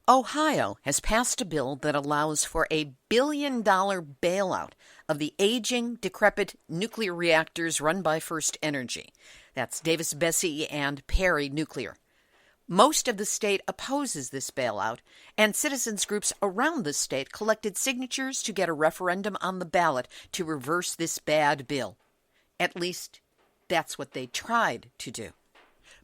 Ohio has passed a bill that allows for a billion-dollar bailout of the aging, decrepit nuclear reactors run by First Energy. That's Davis Besse and Perry Nuclear. Most of the state opposes this bailout, and citizens groups around the state collected signatures to get a referendum on the ballot to reverse this bad bill. At least, that's what they tried to do.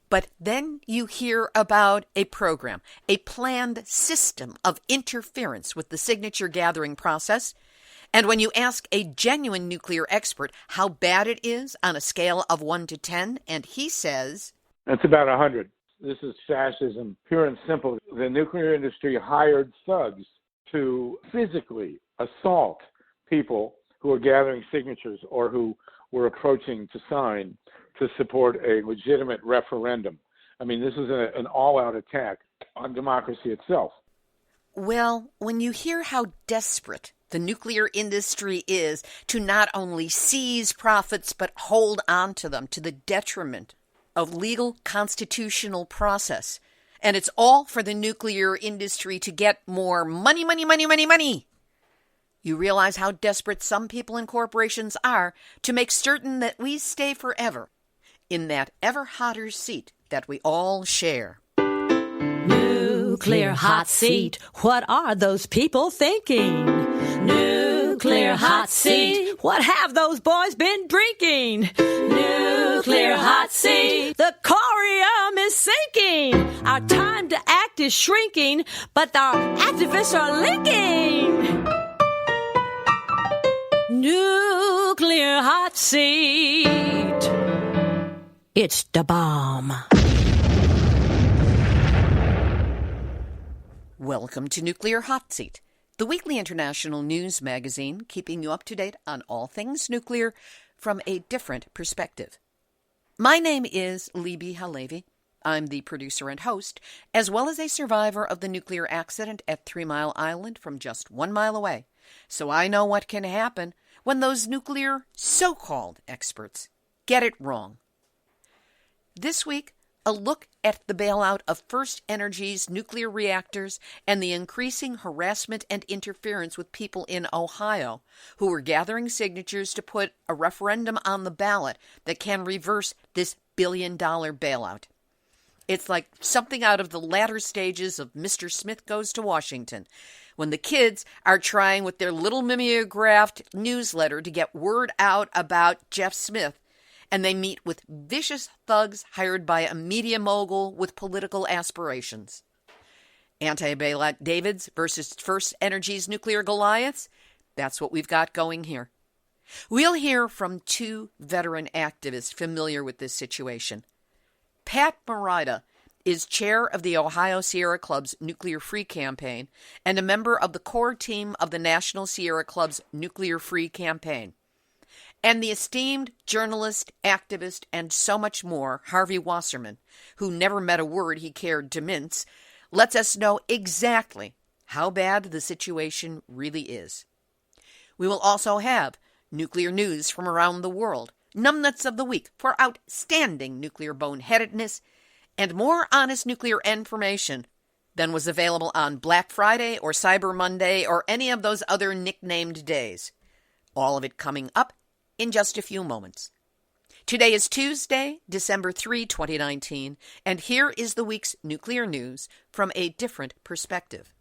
But then you hear about a program, a planned system of interference with the signature gathering process. And when you ask a genuine nuclear expert how bad it is on a scale of 1 to 10, and he says, it's about 100. This is fascism, pure and simple. The nuclear industry hired thugs to physically assault people who are gathering signatures or who were approaching to sign to support a legitimate referendum. I mean, this is an all-out attack on democracy itself. Well, when you hear how desperate the nuclear industry is to not only seize profits but hold on to them to the detriment of legal constitutional process, and it's all for the nuclear industry to get more money, you realize how desperate some people and corporations are to make certain that we stay forever in that ever hotter seat that we all share. Nuclear hot seat. What are those people thinking? Nuclear hot seat. What have those boys been drinking? Nuclear hot seat. The corium is sinking. Our time to act is shrinking, but our activists are linking. Nuclear hot seat. It's the bomb. Welcome to Nuclear Hot Seat, the weekly international news magazine keeping you up to date on all things nuclear from a different perspective. My name is Libby Halevi. I'm the producer and host, as well as a survivor of the nuclear accident at 3 Mile Island from just 1 mile away. So I know what can happen when those nuclear so-called experts get it wrong. This week, a look at the bailout of First Energy's nuclear reactors and the increasing harassment and interference with people in Ohio who were gathering signatures to put a referendum on the ballot that can reverse this billion-dollar bailout. It's like something out of the latter stages of Mr. Smith Goes to Washington, when the kids are trying with their little mimeographed newsletter to get word out about Jeff Smith, and they meet with vicious thugs hired by a media mogul with political aspirations. Anti-bailout Davids versus First Energy's nuclear Goliaths? That's what we've got going here. We'll hear from 2 veteran activists familiar with this situation. Pat Marida is chair of the Ohio Sierra Club's Nuclear Free campaign and a member of the core team of the National Sierra Club's Nuclear Free campaign. And the esteemed journalist, activist, and so much more, Harvey Wasserman, who never met a word he cared to mince, lets us know exactly how bad the situation really is. We will also have nuclear news from around the world, numbnuts of the week for outstanding nuclear boneheadedness, and more honest nuclear information than was available on Black Friday or Cyber Monday or any of those other nicknamed days. All of it coming up in just a few moments. Today is Tuesday, December 3, 2019, and here is the week's nuclear news from a different perspective.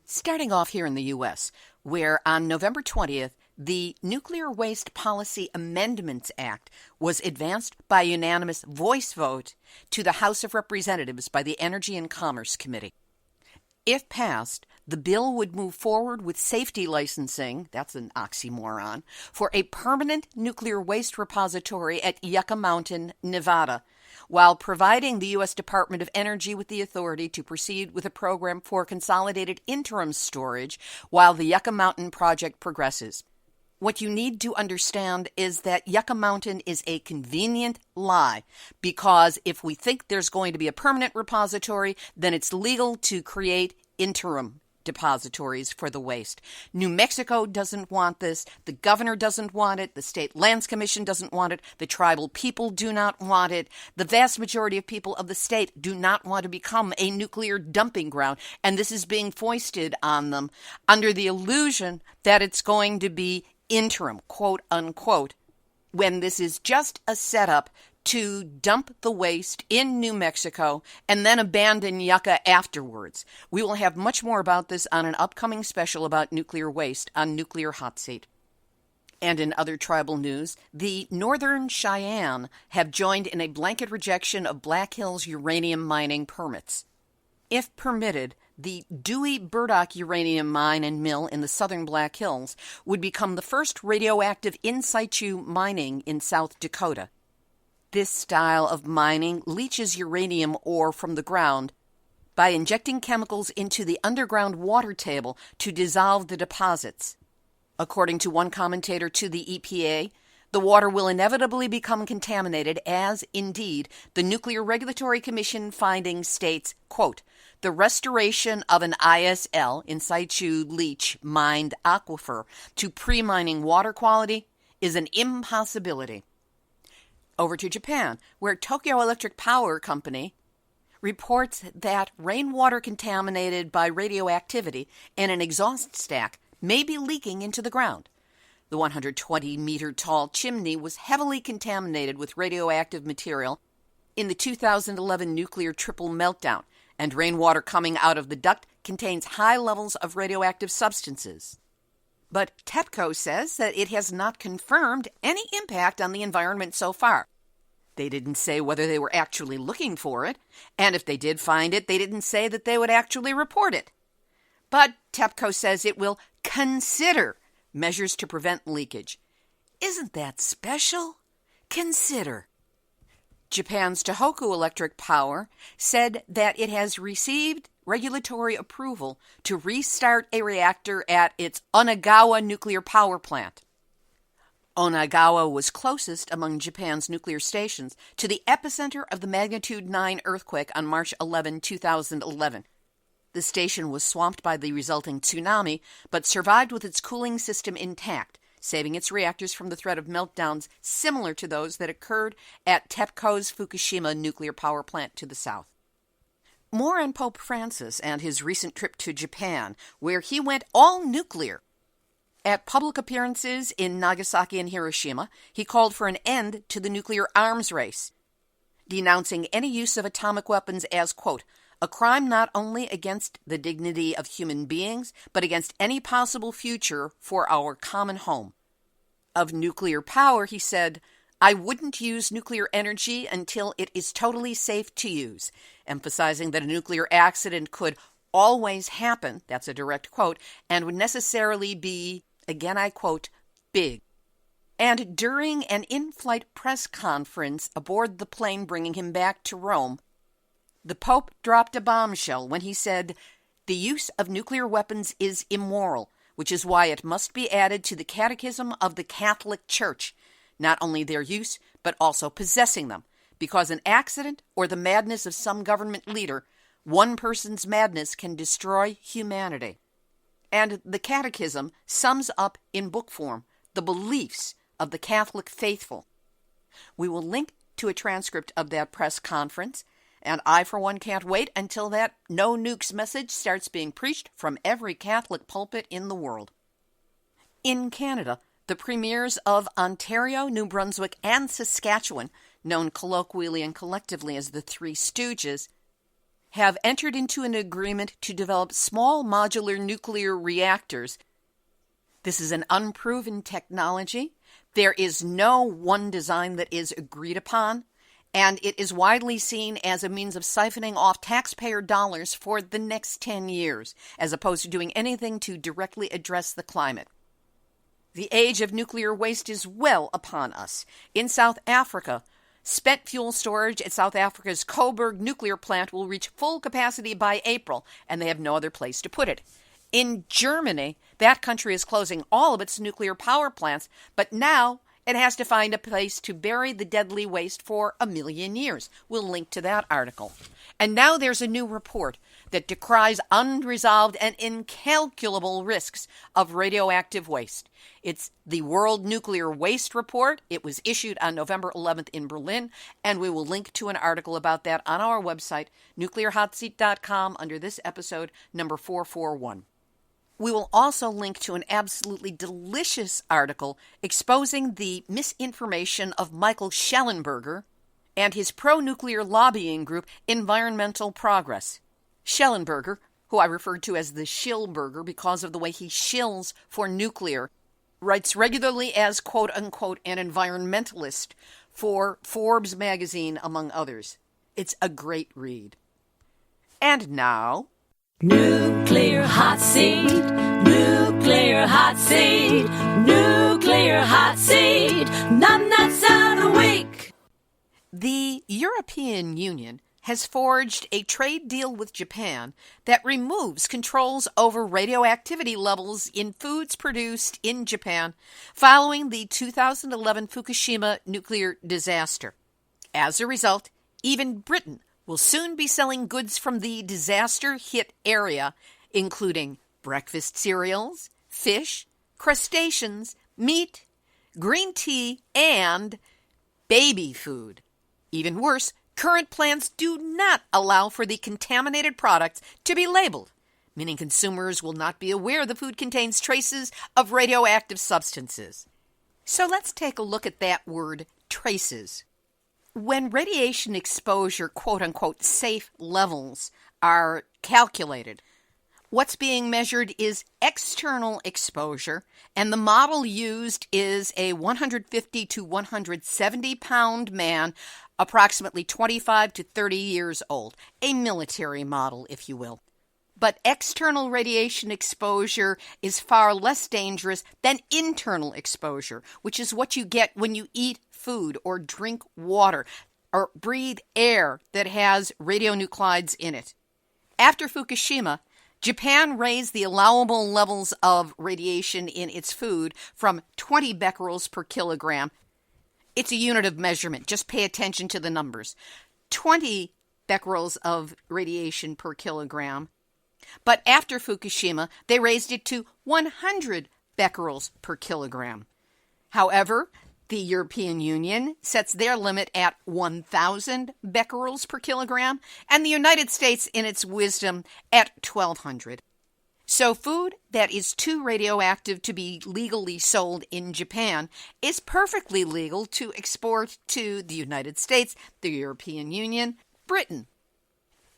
Starting off here in the U.S., where on November 20th, the Nuclear Waste Policy Amendments Act was advanced by unanimous voice vote to the House of Representatives by the Energy and Commerce Committee. If passed, the bill would move forward with safety licensing, that's an oxymoron, for a permanent nuclear waste repository at Yucca Mountain, Nevada, while providing the U.S. Department of Energy with the authority to proceed with a program for consolidated interim storage while the Yucca Mountain project progresses. What you need to understand is that Yucca Mountain is a convenient lie, because if we think there's going to be a permanent repository, then it's legal to create interim depositories for the waste. New Mexico doesn't want this. The governor doesn't want it. The State Lands Commission doesn't want it. The tribal people do not want it. The vast majority of people of the state do not want to become a nuclear dumping ground. And this is being foisted on them under the illusion that it's going to be interim, quote unquote, when this is just a setup to dump the waste in New Mexico and then abandon Yucca afterwards. We will have much more about this on an upcoming special about nuclear waste on Nuclear Hot Seat. And in other tribal news, the Northern Cheyenne have joined in a blanket rejection of Black Hills uranium mining permits. If permitted, the Dewey Burdock uranium mine and mill in the southern Black Hills would become the first radioactive in situ mining in South Dakota. This style of mining leaches uranium ore from the ground by injecting chemicals into the underground water table to dissolve the deposits. According to one commentator to the EPA, the water will inevitably become contaminated as, indeed, the Nuclear Regulatory Commission finding states, quote, the restoration of an ISL, in situ leach mined aquifer, to pre-mining water quality is an impossibility. Over to Japan, where Tokyo Electric Power Company reports that rainwater contaminated by radioactivity in an exhaust stack may be leaking into the ground. The 120-meter-tall chimney was heavily contaminated with radioactive material in the 2011 nuclear triple meltdown, and rainwater coming out of the duct contains high levels of radioactive substances. But TEPCO says that it has not confirmed any impact on the environment so far. They didn't say whether they were actually looking for it, and if they did find it, they didn't say that they would actually report it. But TEPCO says it will consider measures to prevent leakage. Isn't that special? Consider. Japan's Tohoku Electric Power said that it has received regulatory approval to restart a reactor at its Onagawa nuclear power plant. Onagawa was closest among Japan's nuclear stations to the epicenter of the magnitude 9 earthquake on March 11, 2011. The station was swamped by the resulting tsunami, but survived with its cooling system intact, saving its reactors from the threat of meltdowns similar to those that occurred at TEPCO's Fukushima nuclear power plant to the south. More on Pope Francis and his recent trip to Japan, where he went all nuclear. At public appearances in Nagasaki and Hiroshima, he called for an end to the nuclear arms race, denouncing any use of atomic weapons as, quote, a crime not only against the dignity of human beings, but against any possible future for our common home. Of nuclear power, he said, I wouldn't use nuclear energy until it is totally safe to use, emphasizing that a nuclear accident could always happen, that's a direct quote, and would necessarily be, again I quote, big. And during an in-flight press conference aboard the plane bringing him back to Rome, the Pope dropped a bombshell when he said, the use of nuclear weapons is immoral, which is why it must be added to the Catechism of the Catholic Church, not only their use, but also possessing them, because an accident or the madness of some government leader, one person's madness can destroy humanity. And the Catechism sums up in book form the beliefs of the Catholic faithful. We will link to a transcript of that press conference, and I, for one, can't wait until that no nukes message starts being preached from every Catholic pulpit in the world. In Canada, the premiers of Ontario, New Brunswick, and Saskatchewan, known colloquially and collectively as the Three Stooges, have entered into an agreement to develop small modular nuclear reactors. This is an unproven technology. There is no one design that is agreed upon, and it is widely seen as a means of siphoning off taxpayer dollars for the next 10 years, as opposed to doing anything to directly address the climate. The age of nuclear waste is well upon us. In South Africa, spent fuel storage at South Africa's Coburg nuclear plant will reach full capacity by April, and they have no other place to put it. In Germany, that country is closing all of its nuclear power plants, but now it has to find a place to bury the deadly waste for 1 million years. We'll link to that article. And now there's a new report that decries unresolved and incalculable risks of radioactive waste. It's the World Nuclear Waste Report. It was issued on November 11th in Berlin, and we will link to an article about that on our website, nuclearhotseat.com, under this episode, number 441. We will also link to an absolutely delicious article exposing the misinformation of Michael Schellenberger and his pro-nuclear lobbying group, Environmental Progress. Schellenberger, who I referred to as the Schillberger because of the way he shills for nuclear, writes regularly as, quote-unquote, an environmentalist for Forbes magazine, among others. It's a great read. And now... Nuclear hot seat, nuclear hot seat, nuclear hot seat, numbnuts of the week. The European Union has forged a trade deal with Japan that removes controls over radioactivity levels in foods produced in Japan following the 2011 Fukushima nuclear disaster. As a result, even Britain will soon be selling goods from the disaster-hit area, including breakfast cereals, fish, crustaceans, meat, green tea, and baby food. Even worse, current plans do not allow for the contaminated products to be labeled, meaning consumers will not be aware the food contains traces of radioactive substances. So let's take a look at that word, traces. When radiation exposure, quote-unquote, safe levels are calculated, what's being measured is external exposure, and the model used is a 150 to 170-pound man, approximately 25 to 30 years old, a military model, if you will. But external radiation exposure is far less dangerous than internal exposure, which is what you get when you eat food or drink water or breathe air that has radionuclides in it. After Fukushima, Japan raised the allowable levels of radiation in its food from 20 becquerels per kilogram. It's a unit of measurement. Just pay attention to the numbers. 20 becquerels of radiation per kilogram. But after Fukushima, they raised it to 100 becquerels per kilogram. However, the European Union sets their limit at 1,000 becquerels per kilogram, and the United States, in its wisdom, at 1,200. So food that is too radioactive to be legally sold in Japan is perfectly legal to export to the United States, the European Union, Britain.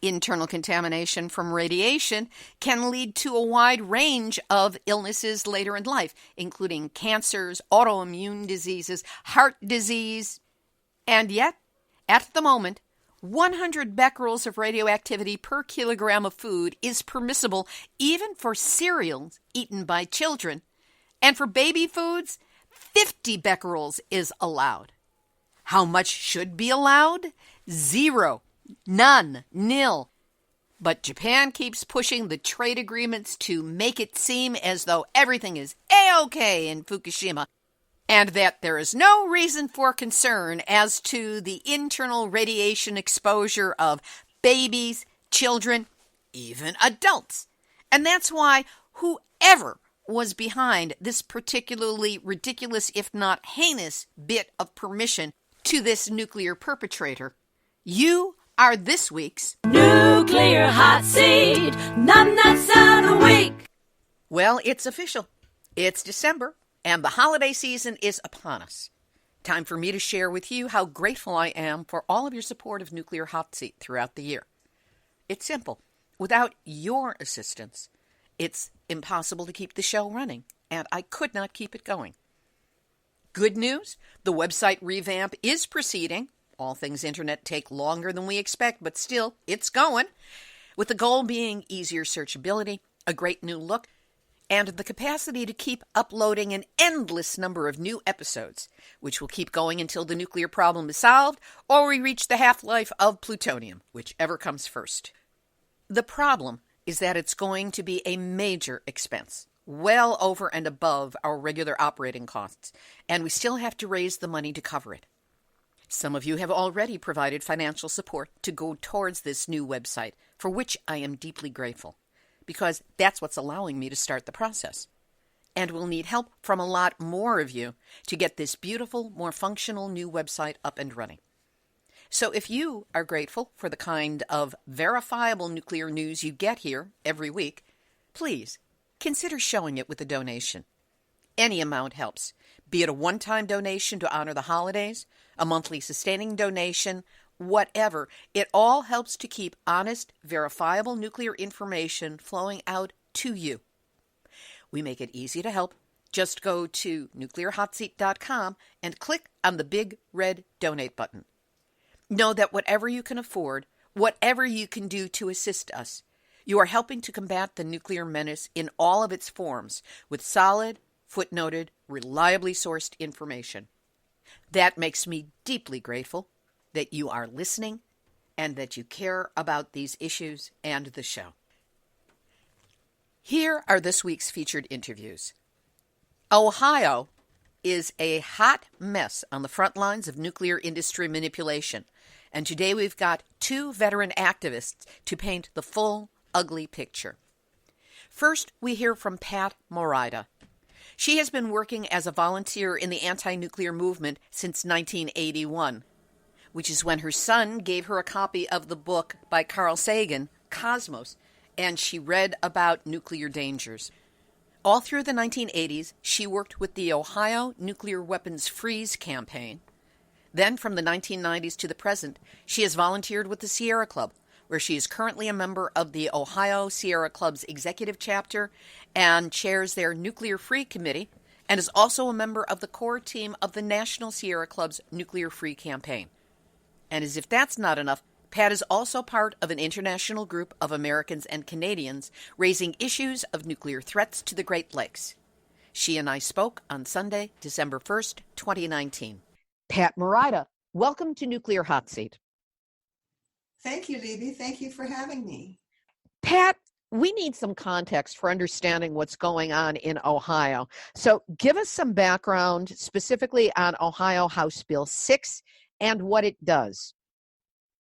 Internal contamination from radiation can lead to a wide range of illnesses later in life, including cancers, autoimmune diseases, heart disease. And yet, at the moment, 100 becquerels of radioactivity per kilogram of food is permissible even for cereals eaten by children. And for baby foods, 50 becquerels is allowed. How much should be allowed? 0. None. Nil. But Japan keeps pushing the trade agreements to make it seem as though everything is A-OK in Fukushima, and that there is no reason for concern as to the internal radiation exposure of babies, children, even adults. And that's why whoever was behind this particularly ridiculous, if not heinous, bit of permission to this nuclear perpetrator, you are this week's Nuclear hot seat, numbnuts of the week. Well, it's official. It's December, and the holiday season is upon us. Time for me to share with you how grateful I am for all of your support of Nuclear Hot Seat throughout the year. It's simple. Without your assistance, it's impossible to keep the show running, and I could not keep it going. Good news, the website revamp is proceeding. All things internet take longer than we expect, but still, it's going. With the goal being easier searchability, a great new look, and the capacity to keep uploading an endless number of new episodes, which will keep going until the nuclear problem is solved or we reach the half-life of plutonium, whichever comes first. The problem is that it's going to be a major expense. well over and above our regular operating costs, and we still have to raise the money to cover it. Some of you have already provided financial support to go towards this new website, for which I am deeply grateful, because that's what's allowing me to start the process. And we'll need help from a lot more of you to get this beautiful, more functional new website up and running. So if you are grateful for the kind of verifiable nuclear news you get here every week, please consider showing it with a donation. Any amount helps, be it a one-time donation to honor the holidays, a monthly sustaining donation, whatever. It all helps to keep honest, verifiable nuclear information flowing out to you. We make it easy to help. Just go to nuclearhotseat.com and click on the big red donate button. Know that whatever you can afford, whatever you can do to assist us, you are helping to combat the nuclear menace in all of its forms with solid, footnoted, reliably sourced information. That makes me deeply grateful that you are listening and that you care about these issues and the show. Here are this week's featured interviews. Ohio is a hot mess on the front lines of nuclear industry manipulation, and today we've got two veteran activists to paint the full, ugly picture. First, we hear from Pat Marida. She has been working as a volunteer in the anti-nuclear movement since 1981, which is when her son gave her a copy of the book by Carl Sagan, Cosmos, and she read about nuclear dangers. All through the 1980s, she worked with the Ohio Nuclear Weapons Freeze campaign. Then, from the 1990s to the present, she has volunteered with the Sierra Club, where she is currently a member of the Ohio Sierra Club's executive chapter and chairs their Nuclear Free Committee, and is also a member of the core team of the National Sierra Club's Nuclear Free campaign. And as if that's not enough, Pat is also part of an international group of Americans and Canadians raising issues of nuclear threats to the Great Lakes. She and I spoke on Sunday, December 1st, 2019. Pat Marida, welcome to Nuclear Hot Seat. Thank you, Libby. Thank you for having me. Pat, we need some context for understanding what's going on in Ohio. So give us some background specifically on Ohio House Bill 6 and what it does.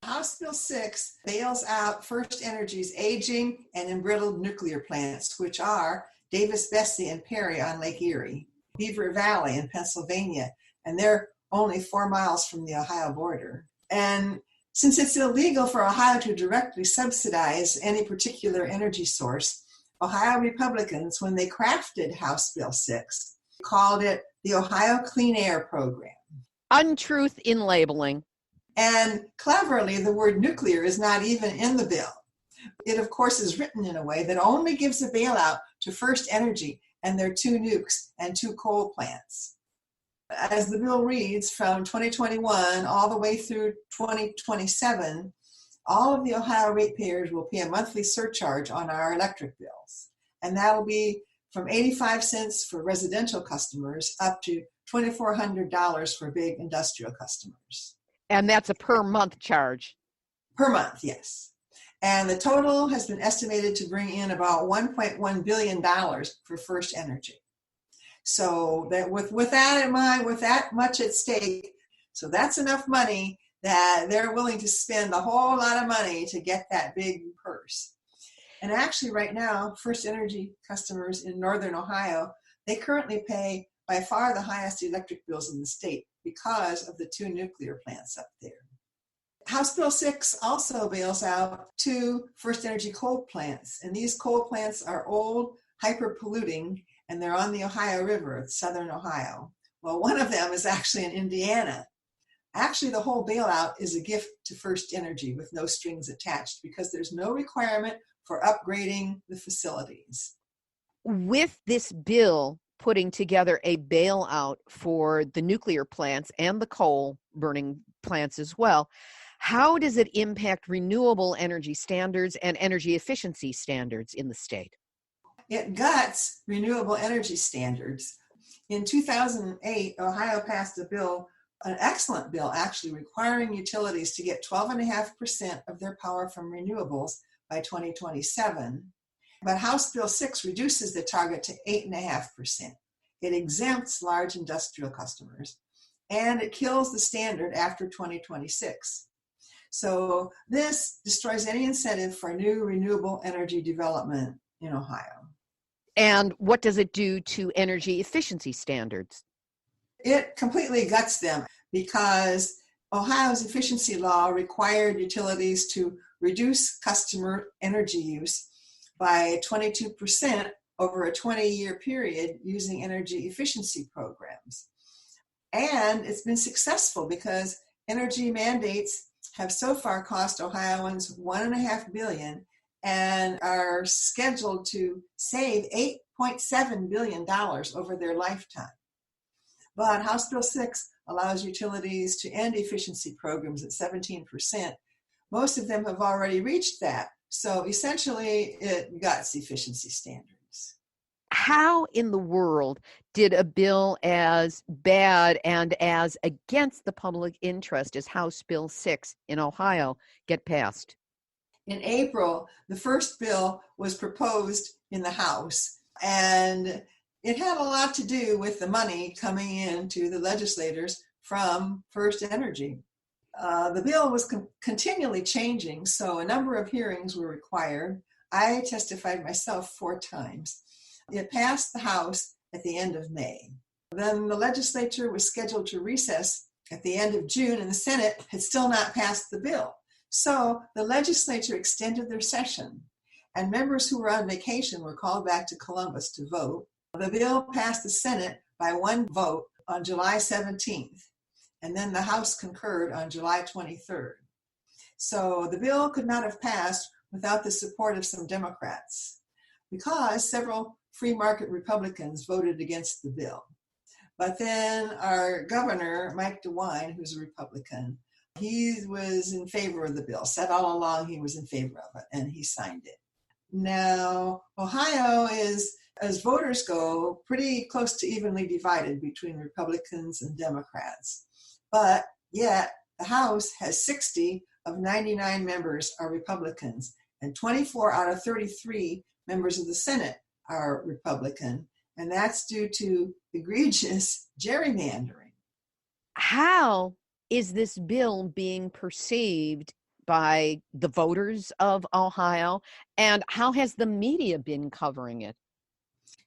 House Bill 6 bails out First Energy's aging and embrittled nuclear plants, which are Davis-Besse and Perry on Lake Erie, Beaver Valley in Pennsylvania, and they're only 4 miles from the Ohio border. And since it's illegal for Ohio to directly subsidize any particular energy source, Ohio Republicans, when they crafted House Bill 6, called it the Ohio Clean Air Program. Untruth in labeling. And cleverly, the word nuclear is not even in the bill. It, of course, is written in a way that only gives a bailout to First Energy and their 2 nukes and 2 coal plants. As the bill reads, from 2021 all the way through 2027, all of the Ohio ratepayers will pay a monthly surcharge on our electric bills. And that'll be from 85 cents for residential customers up to $2,400 for big industrial customers. And that's a per month charge. Per month, yes. And the total has been estimated to bring in about $1.1 billion for First Energy. So that with that in mind, with that much at stake, so that's enough money that they're willing to spend a whole lot of money to get that big purse. And actually right now, First Energy customers in Northern Ohio, they currently pay by far the highest electric bills in the state because of the 2 nuclear plants up there. House Bill 6 also bails out 2 First Energy coal plants, and these coal plants are old, hyper-polluting, and they're on the Ohio River, southern Ohio. Well, one of them is actually in Indiana. Actually, the whole bailout is a gift to First Energy with no strings attached because there's no requirement for upgrading the facilities. With this bill putting together a bailout for the nuclear plants and the coal burning plants as well, how does it impact renewable energy standards and energy efficiency standards in the state? It guts renewable energy standards. In 2008, Ohio passed a bill, an excellent bill actually, requiring utilities to get 12.5% of their power from renewables by 2027. But House Bill 6 reduces the target to 8.5%. It exempts large industrial customers, and it kills the standard after 2026. So this destroys any incentive for new renewable energy development in Ohio. And what does it do to energy efficiency standards? It completely guts them because Ohio's efficiency law required utilities to reduce customer energy use by 22% over a 20-year period using energy efficiency programs. And it's been successful because energy mandates have so far cost Ohioans $1.5 billion and are scheduled to save $8.7 billion over their lifetime. But House Bill 6 allows utilities to end efficiency programs at 17%. Most of them have already reached that. So essentially, it guts efficiency standards. How in the world did a bill as bad and as against the public interest as House Bill 6 in Ohio get passed? In April, the first bill was proposed in the House, and it had a lot to do with the money coming in to the legislators from First Energy. The bill was continually changing, so a number of hearings were required. I testified myself 4 times. It passed the House at the end of May. Then the legislature was scheduled to recess at the end of June, and the Senate had still not passed the bill. So the legislature extended their session, and members who were on vacation were called back to Columbus to vote. The bill passed the Senate by 1 vote on July 17th, and then the House concurred on July 23rd. So the bill could not have passed without the support of some Democrats, because several free market Republicans voted against the bill. But then our governor, Mike DeWine, who's a Republican, he was in favor of the bill, said all along he was in favor of it, and he signed it. Now, Ohio is, as voters go, pretty close to evenly divided between Republicans and Democrats. But yet, the House has 60 of 99 members are Republicans, and 24 out of 33 members of the Senate are Republican, and that's due to egregious gerrymandering. How is this bill being perceived by the voters of Ohio, and how has the media been covering it?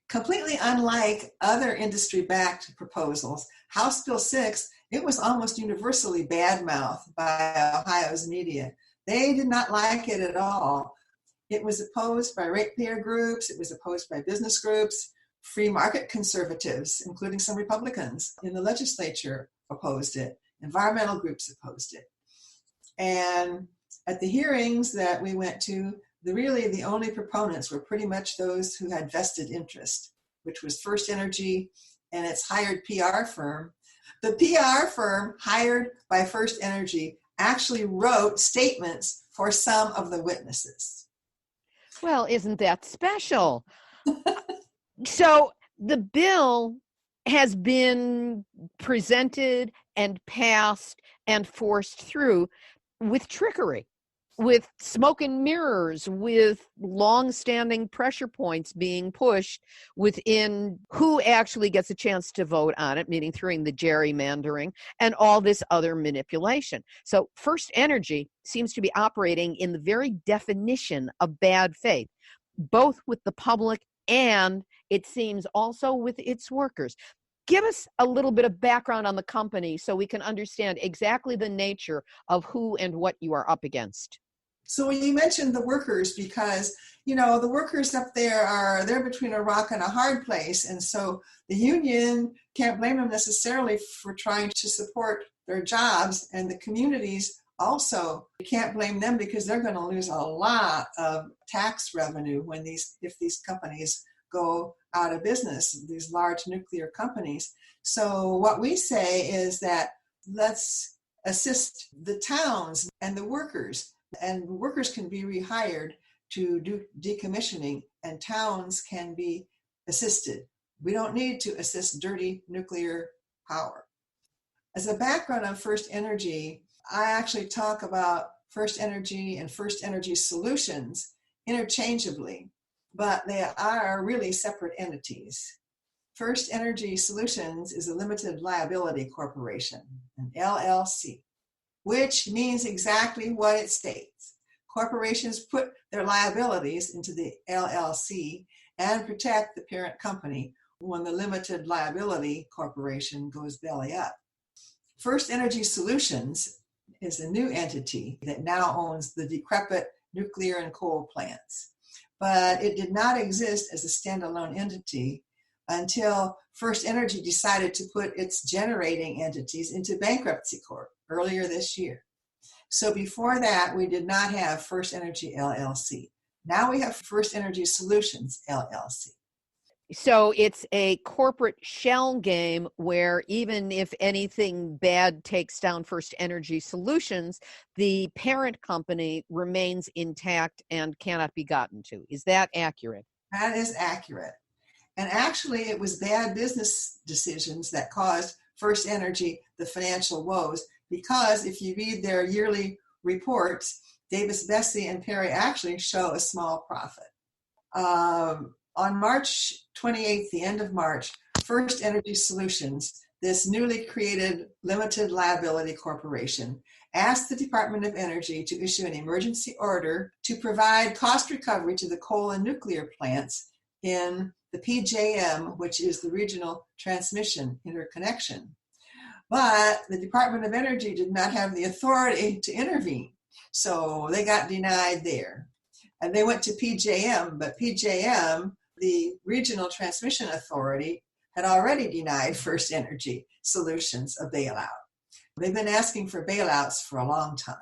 Completely unlike other industry-backed proposals, House Bill 6, it was almost universally badmouthed by Ohio's media. They did not like it at all. It was opposed by ratepayer groups, it was opposed by business groups, free market conservatives, including some Republicans in the legislature, opposed it. Environmental groups opposed it. And at the hearings that we went to, the only proponents were pretty much those who had vested interest, which was First Energy and its hired PR firm. The PR firm hired by First Energy actually wrote statements for some of the witnesses. Well, isn't that special? So the bill has been presented and passed and forced through with trickery, with smoke and mirrors, with long-standing pressure points being pushed within who actually gets a chance to vote on it, meaning through the gerrymandering and all this other manipulation. So First Energy seems to be operating in the very definition of bad faith, both with the public and, it seems, also with its workers. Give us a little bit of background on the company so we can understand exactly the nature of who and what you are up against. So you mentioned the workers because, the workers up there they're between a rock and a hard place. And so the union can't blame them necessarily for trying to support their jobs, and the communities also can't blame them because they're going to lose a lot of tax revenue if these companies go out of business, these large nuclear companies. So what we say is that let's assist the towns and the workers, and workers can be rehired to do decommissioning, and towns can be assisted. We don't need to assist dirty nuclear power. As a background on First Energy, I actually talk about First Energy and First Energy Solutions interchangeably. but they are really separate entities. First Energy Solutions is a limited liability corporation, an LLC, which means exactly what it states. Corporations put their liabilities into the LLC and protect the parent company when the limited liability corporation goes belly up. First Energy Solutions is a new entity that now owns the decrepit nuclear and coal plants. But it did not exist as a standalone entity until First Energy decided to put its generating entities into bankruptcy court earlier this year. So before that, we did not have First Energy LLC. Now we have First Energy Solutions LLC. So it's a corporate shell game where even if anything bad takes down First Energy Solutions, the parent company remains intact and cannot be gotten to. Is that accurate? That is accurate. And actually, it was bad business decisions that caused First Energy the financial woes, because if you read their yearly reports, Davis, Besse, and Perry actually show a small profit. On March 28th, the end of March, First Energy Solutions, this newly created limited liability corporation, asked the Department of Energy to issue an emergency order to provide cost recovery to the coal and nuclear plants in the PJM, which is the Regional Transmission Interconnection. But the Department of Energy did not have the authority to intervene, so they got denied there. And they went to PJM, but PJM, the Regional Transmission Authority, had already denied First Energy Solutions a bailout. They've been asking for bailouts for a long time.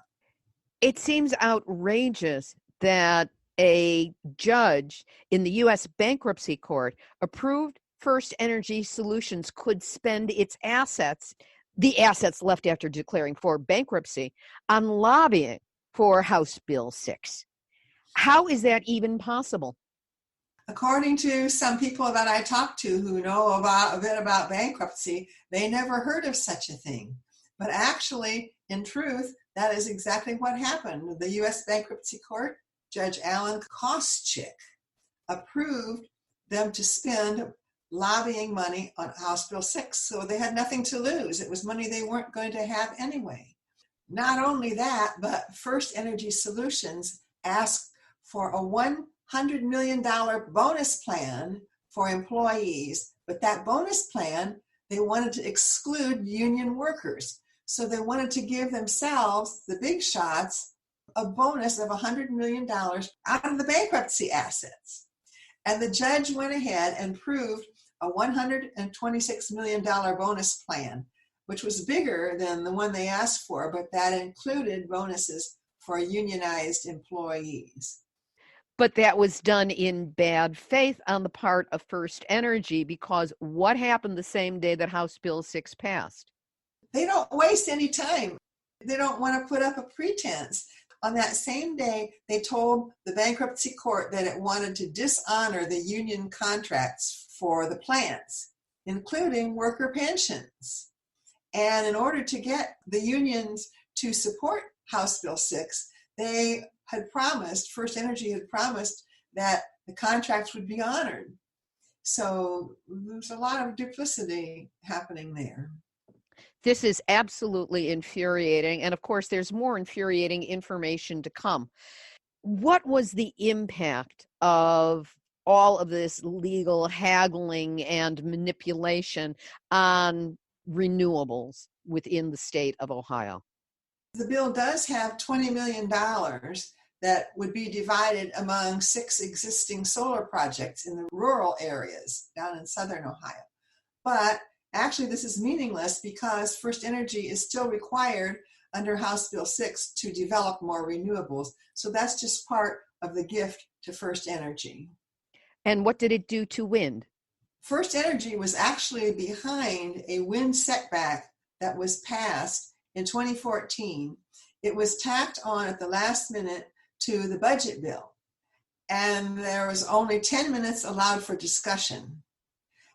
It seems outrageous that a judge in the U.S. Bankruptcy Court approved First Energy Solutions could spend its assets, the assets left after declaring for bankruptcy, on lobbying for House Bill 6. How is that even possible? According to some people that I talked to who know a bit about bankruptcy, they never heard of such a thing. But actually, in truth, that is exactly what happened. The U.S. Bankruptcy Court, Judge Alan Koschik, approved them to spend lobbying money on House Bill 6, so they had nothing to lose. It was money they weren't going to have anyway. Not only that, but First Energy Solutions asked for a $100 million bonus plan for employees, but that bonus plan, they wanted to exclude union workers. So they wanted to give themselves, the big shots, a bonus of $100 million out of the bankruptcy assets. And the judge went ahead and approved a $126 million bonus plan, which was bigger than the one they asked for, but that included bonuses for unionized employees. But that was done in bad faith on the part of First Energy, because what happened the same day that House Bill 6 passed? They don't waste any time. They don't want to put up a pretense. On that same day, they told the bankruptcy court that it wanted to dishonor the union contracts for the plants, including worker pensions. And in order to get the unions to support House Bill 6, they had promised, First Energy had promised, that the contracts would be honored. So there's a lot of duplicity happening there. This is absolutely infuriating. And of course, there's more infuriating information to come. What was the impact of all of this legal haggling and manipulation on renewables within the state of Ohio? The bill does have $20 million that would be divided among 6 existing solar projects in the rural areas down in southern Ohio. But actually, this is meaningless because First Energy is still required under House Bill 6 to develop more renewables. So that's just part of the gift to First Energy. And what did it do to wind? First Energy was actually behind a wind setback that was passed in 2014. It was tacked on at the last minute to the budget bill, and there was only 10 minutes allowed for discussion.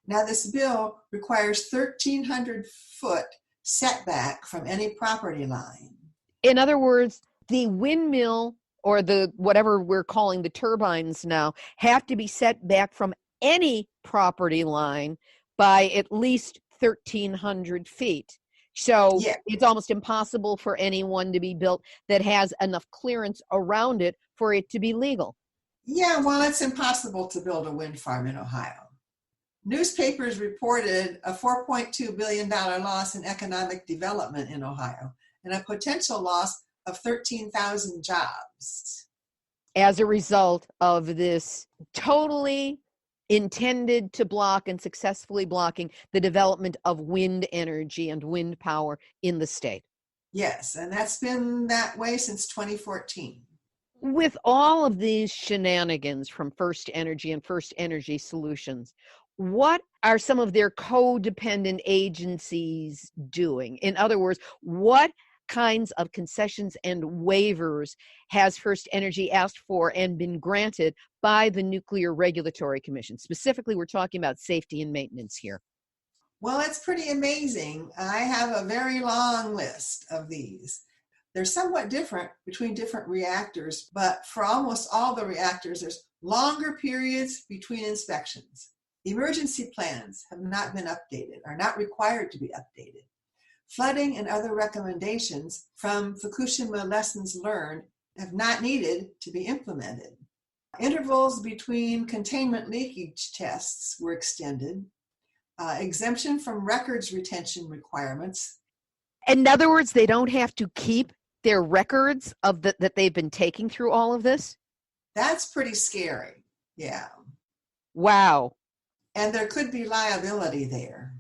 Now, this bill requires 1,300-foot setback from any property line. In other words, the windmill or the whatever we're calling the turbines now, have to be set back from any property line by at least 1,300 feet. So Yeah. it's almost impossible for anyone to be built that has enough clearance around it for it to be legal. Yeah, well, it's impossible to build a wind farm in Ohio. Newspapers reported a $4.2 billion loss in economic development in Ohio and a potential loss of 13,000 jobs. As a result of this totally intended to block and successfully blocking the development of wind energy and wind power in the state. Yes, and that's been that way since 2014. With all of these shenanigans from First Energy and First Energy Solutions, what are some of their codependent agencies doing? In other words, what kinds of concessions and waivers has First Energy asked for and been granted by the Nuclear Regulatory Commission? Specifically, we're talking about safety and maintenance here. Well, it's pretty amazing. I have a very long list of these. They're somewhat different between different reactors, but for almost all the reactors, there's longer periods between inspections. Emergency plans have not been updated, are not required to be updated. Flooding and other recommendations from Fukushima lessons learned have not needed to be implemented. Intervals between containment leakage tests were extended. Exemption from records retention requirements. In other words, they don't have to keep their records of that they've been taking through all of this? That's pretty scary. Yeah. Wow. And there could be liability there.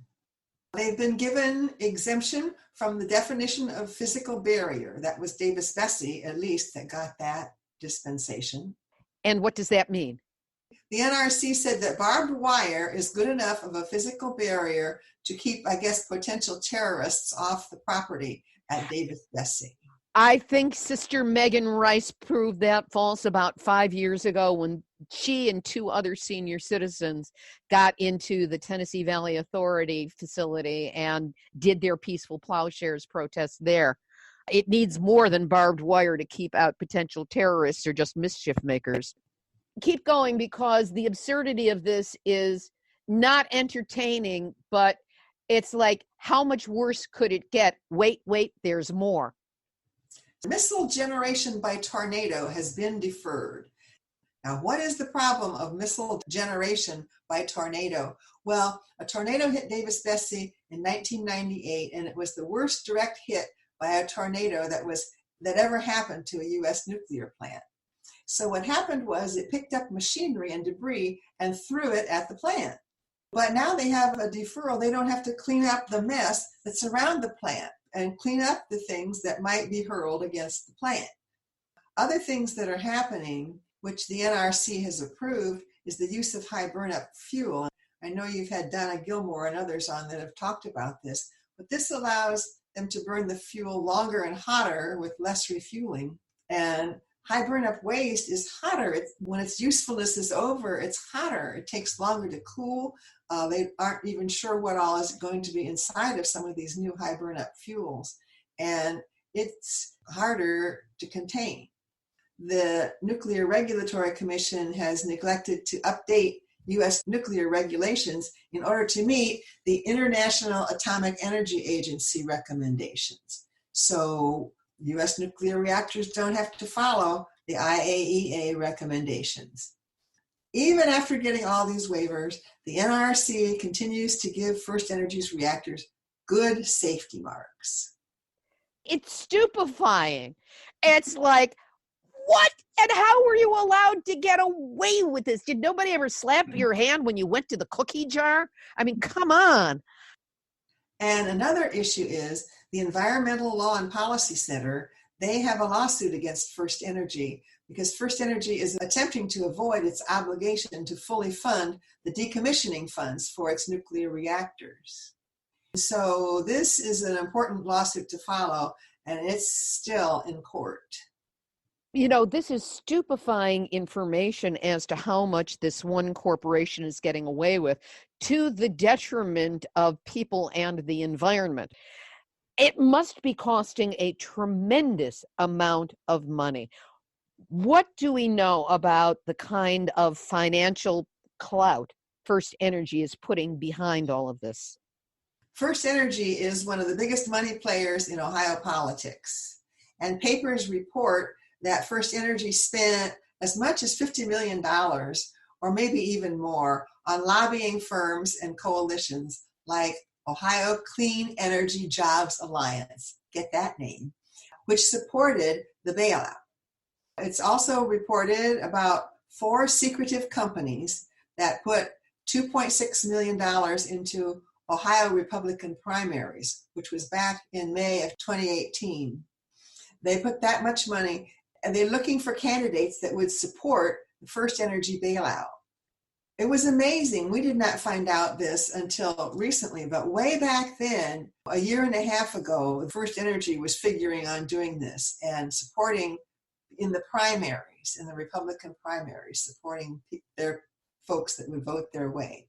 They've been given exemption from the definition of physical barrier. That was Davis-Besse, at least, that got that dispensation. And what does that mean? The NRC said that barbed wire is good enough of a physical barrier to keep, I guess, potential terrorists off the property at Davis-Besse. I think Sister Megan Rice proved that false about 5 years ago when she and two other senior citizens got into the Tennessee Valley Authority facility and did their peaceful plowshares protest there. It needs more than barbed wire to keep out potential terrorists or just mischief makers. Keep going, because the absurdity of this is not entertaining, but it's like, how much worse could it get? Wait, there's more. Missile generation by tornado has been deferred. Now, what is the problem of missile generation by tornado? Well, a tornado hit Davis-Besse in 1998, and it was the worst direct hit by a tornado that ever happened to a U.S. nuclear plant. So what happened was it picked up machinery and debris and threw it at the plant. But now they have a deferral. They don't have to clean up the mess that's around the plant and clean up the things that might be hurled against the plant. Other things that are happening, which the NRC has approved, is the use of high burn-up fuel. I know you've had Donna Gilmore and others on that have talked about this, but this allows them to burn the fuel longer and hotter with less refueling. And high burn-up waste is hotter. When its usefulness is over, it's hotter. It takes longer to cool. They aren't even sure what all is going to be inside of some of these new high burn-up fuels. And it's harder to contain. The Nuclear Regulatory Commission has neglected to update U.S. nuclear regulations in order to meet the International Atomic Energy Agency recommendations. So U.S. nuclear reactors don't have to follow the IAEA recommendations. Even after getting all these waivers, the NRC continues to give First Energy's reactors good safety marks. It's stupefying. It's like, what? And how were you allowed to get away with this? Did nobody ever slap your hand when you went to the cookie jar? I mean, come on. And another issue is the Environmental Law and Policy Center. They have a lawsuit against First Energy because First Energy is attempting to avoid its obligation to fully fund the decommissioning funds for its nuclear reactors. So this is an important lawsuit to follow, and it's still in court. You know, this is stupefying information as to how much this one corporation is getting away with, to the detriment of people and the environment. It must be costing a tremendous amount of money. What do we know about the kind of financial clout First Energy is putting behind all of this? First Energy is one of the biggest money players in Ohio politics. And papers report that First Energy spent as much as $50 million, or maybe even more, on lobbying firms and coalitions like Ohio Clean Energy Jobs Alliance, get that name, which supported the bailout. It's also reported about 4 secretive companies that put $2.6 million into Ohio Republican primaries, which was back in May of 2018. They put that much money, and they're looking for candidates that would support the First Energy bailout. It was amazing. We did not find out this until recently, but way back then, a year and a half ago, First Energy was figuring on doing this and supporting in the primaries, in the Republican primaries, supporting their folks that would vote their way.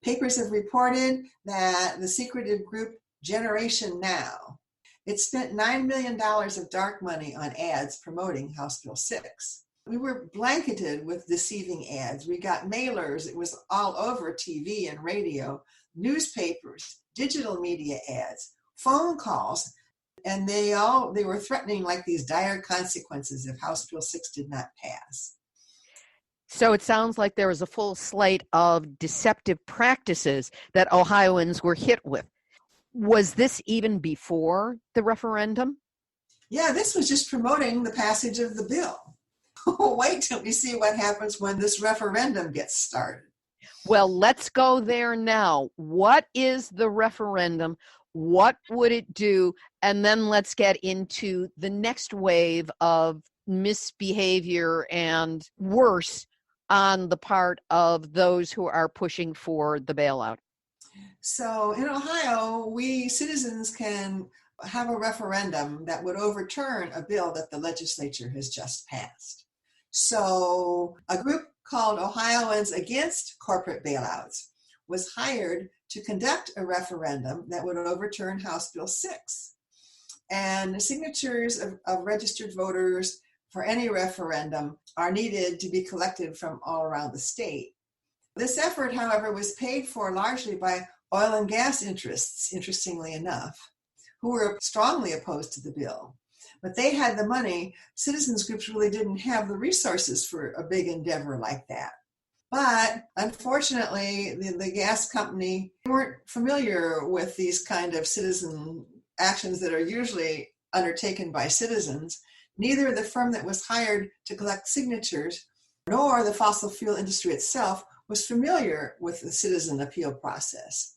Papers have reported that the secretive group Generation Now, it spent $9 million of dark money on ads promoting House Bill 6. We were blanketed with deceiving ads. We got mailers. It was all over TV and radio, newspapers, digital media ads, phone calls, and they were threatening like these dire consequences if House Bill 6 did not pass. So it sounds like there was a full slate of deceptive practices that Ohioans were hit with. Was this even before the referendum? Yeah, this was just promoting the passage of the bill. Wait till we see what happens when this referendum gets started. Well, let's go there now. What is the referendum? What would it do? And then let's get into the next wave of misbehavior and worse on the part of those who are pushing for the bailout. So in Ohio, we citizens can have a referendum that would overturn a bill that the legislature has just passed. So a group called Ohioans Against Corporate Bailouts was hired to conduct a referendum that would overturn House Bill 6. And the signatures of registered voters for any referendum are needed to be collected from all around the state. This effort, however, was paid for largely by oil and gas interests, interestingly enough, who were strongly opposed to the bill. But they had the money. Citizens groups really didn't have the resources for a big endeavor like that. But unfortunately, the gas company weren't familiar with these kind of citizen actions that are usually undertaken by citizens. Neither the firm that was hired to collect signatures nor the fossil fuel industry itself was familiar with the citizen appeal process.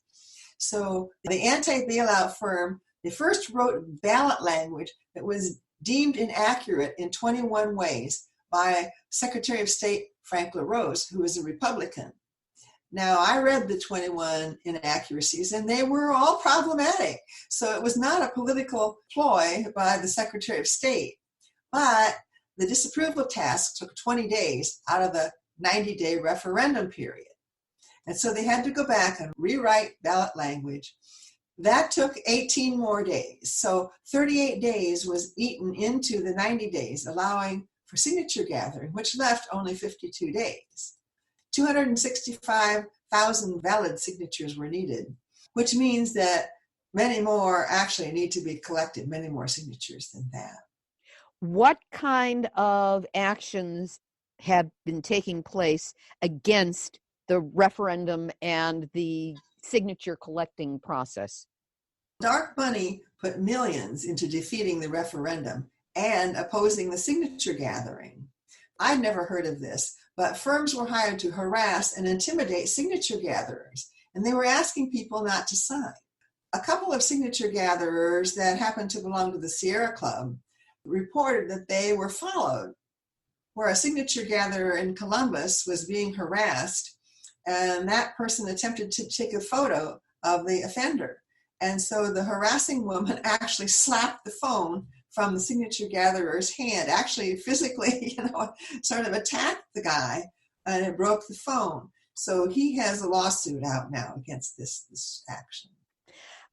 So the anti-bailout firm, they first wrote ballot language that was deemed inaccurate in 21 ways by Secretary of State Frank LaRose, who is a Republican. Now, I read the 21 inaccuracies, and they were all problematic. So it was not a political ploy by the Secretary of State. But the disapproval task took 20 days out of the 90-day referendum period. And so they had to go back and rewrite ballot language. That took 18 more days. So 38 days was eaten into the 90 days, allowing for signature gathering, which left only 52 days. 265,000 valid signatures were needed, which means that many more actually need to be collected, many more signatures than that. What kind of actions have been taking place against the referendum and the signature collecting process? Dark money put millions into defeating the referendum and opposing the signature gathering. I'd never heard of this, but firms were hired to harass and intimidate signature gatherers, and they were asking people not to sign. A couple of signature gatherers that happened to belong to the Sierra Club reported that they were followed, where a signature gatherer in Columbus was being harassed, and that person attempted to take a photo of the offender. And so the harassing woman actually slapped the phone from the signature gatherer's hand, actually physically, sort of attacked the guy, and it broke the phone. So he has a lawsuit out now against this action.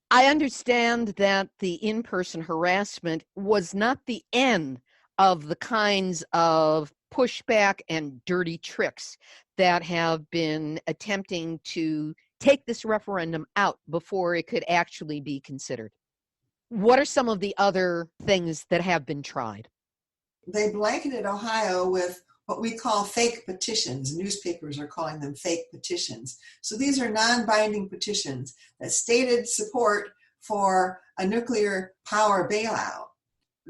I understand that the in-person harassment was not the end of the kinds of pushback and dirty tricks that have been attempting to take this referendum out before it could actually be considered. What are some of the other things that have been tried? They blanketed Ohio with what we call fake petitions. Newspapers are calling them fake petitions. So these are non-binding petitions that stated support for a nuclear power bailout.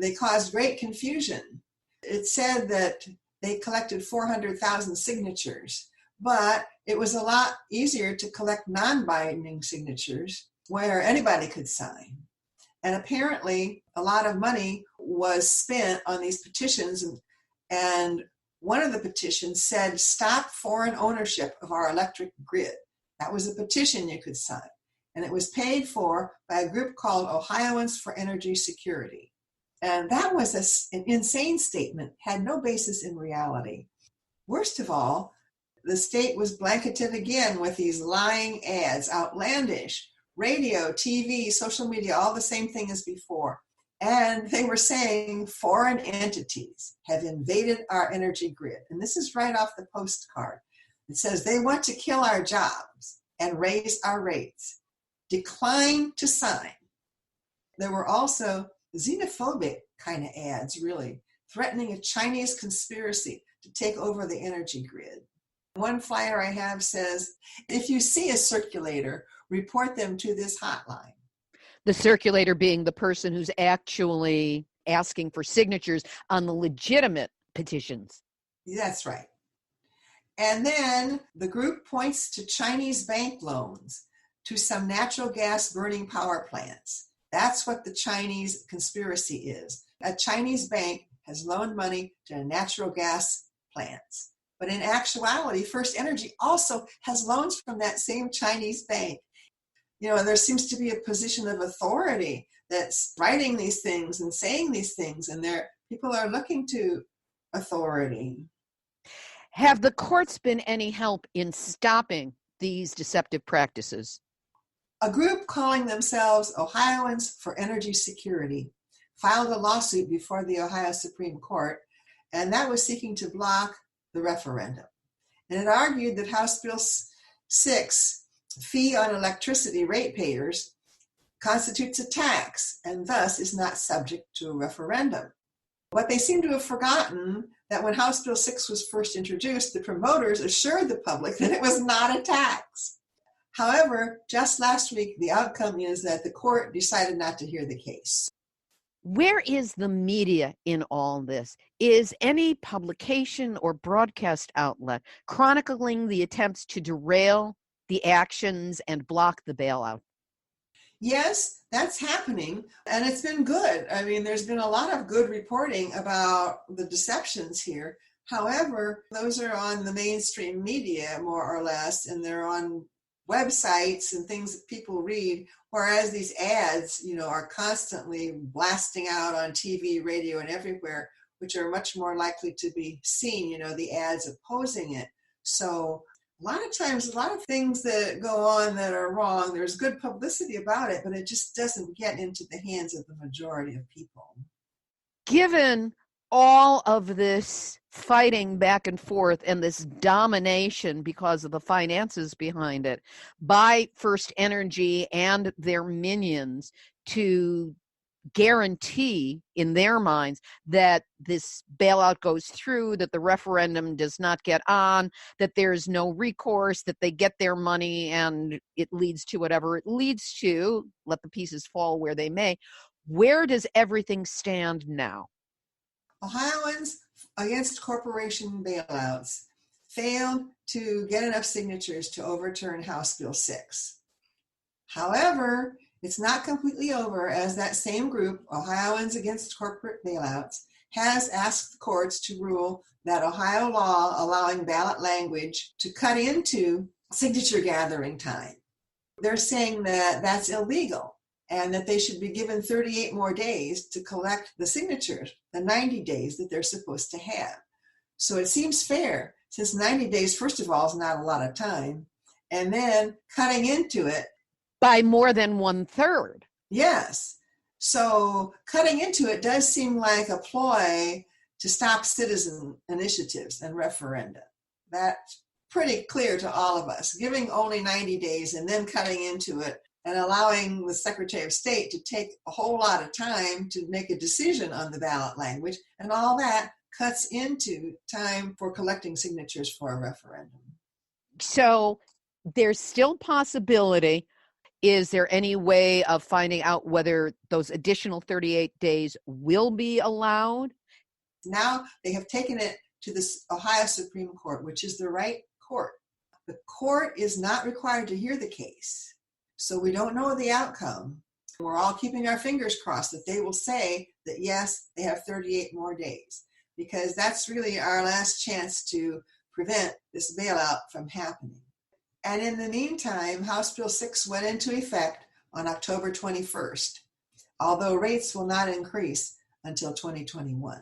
They caused great confusion. It said that they collected 400,000 signatures, but it was a lot easier to collect non-binding signatures where anybody could sign. And apparently a lot of money was spent on these petitions, and one of the petitions said, "Stop foreign ownership of our electric grid." That was a petition you could sign. And it was paid for by a group called Ohioans for Energy Security. And that was an insane statement, had no basis in reality. Worst of all, the state was blanketed again with these lying ads, outlandish, radio, TV, social media, all the same thing as before. And they were saying foreign entities have invaded our energy grid. And this is right off the postcard. It says they want to kill our jobs and raise our rates. Decline to sign. There were also xenophobic kind of ads, really, threatening a Chinese conspiracy to take over the energy grid. One flyer I have says, if you see a circulator, report them to this hotline. The circulator being the person who's actually asking for signatures on the legitimate petitions. That's right. And then the group points to Chinese bank loans to some natural gas burning power plants. That's what the Chinese conspiracy is. A Chinese bank has loaned money to natural gas plants. But in actuality, First Energy also has loans from that same Chinese bank. You know, there seems to be a position of authority that's writing these things and saying these things, and people are looking to authority. Have the courts been any help in stopping these deceptive practices? A group calling themselves Ohioans for Energy Security filed a lawsuit before the Ohio Supreme Court, and that was seeking to block the referendum. And it argued that House Bill 6, fee on electricity ratepayers, constitutes a tax and thus is not subject to a referendum. But they seem to have forgotten that when House Bill 6 was first introduced, the promoters assured the public that it was not a tax. However, just last week, the outcome is that the court decided not to hear the case. Where is the media in all this? Is any publication or broadcast outlet chronicling the attempts to derail the actions and block the bailout? Yes, that's happening, and it's been good. I mean, there's been a lot of good reporting about the deceptions here. However, those are on the mainstream media, more or less, and they're on websites and things that people read, whereas these ads, are constantly blasting out on TV, radio, and everywhere, which are much more likely to be seen, the ads opposing it. So a lot of times, a lot of things that go on that are wrong, there's good publicity about it, but it just doesn't get into the hands of the majority of people. Given all of this fighting back and forth and this domination because of the finances behind it by First Energy and their minions to guarantee in their minds that this bailout goes through, that the referendum does not get on, that there's no recourse, that they get their money and it leads to whatever it leads to, let the pieces fall where they may. Where does everything stand now? Ohioans against corporation bailouts failed to get enough signatures to overturn House Bill 6. However, it's not completely over, as that same group, Ohioans Against Corporate Bailouts, has asked the courts to rule that Ohio law allowing ballot language to cut into signature gathering time. They're saying that that's illegal and that they should be given 38 more days to collect the signatures, the 90 days that they're supposed to have. So it seems fair, since 90 days, first of all, is not a lot of time, and then cutting into it by more than 1/3. Yes. So cutting into it does seem like a ploy to stop citizen initiatives and referenda. That's pretty clear to all of us. Giving only 90 days and then cutting into it and allowing the Secretary of State to take a whole lot of time to make a decision on the ballot language, and all that cuts into time for collecting signatures for a referendum. So there's still possibility. Is there any way of finding out whether those additional 38 days will be allowed? Now they have taken it to the Ohio Supreme Court, which is the right court. The court is not required to hear the case, so we don't know the outcome. We're all keeping our fingers crossed that they will say that, yes, they have 38 more days, because that's really our last chance to prevent this bailout from happening. And in the meantime, House Bill 6 went into effect on October 21st, although rates will not increase until 2021.